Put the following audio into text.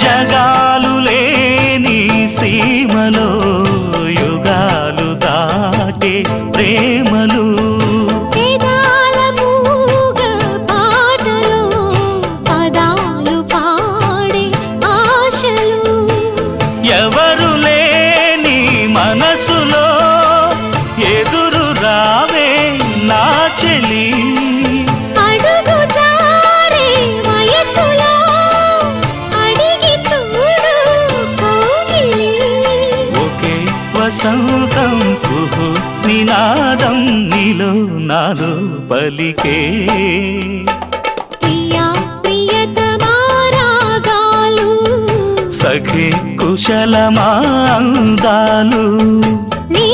జగాలు లేని సీమలో యుగాలు దాటే ప్రేమలు వేదాల మూగ పాటలో పదాలు పాడే ఆశలు ఎవరు లేని మనసులో ఎదురు రావే నా చెలి అడుగు జారే వయసులో అడిగి చూడు కౌగిలి ఒకే వసంతం కుహు నినాదం నీలో నాలో పలికే ప్రియా ప్రియతమా రాగాలు సఖి కుశలమా అందాలు నీ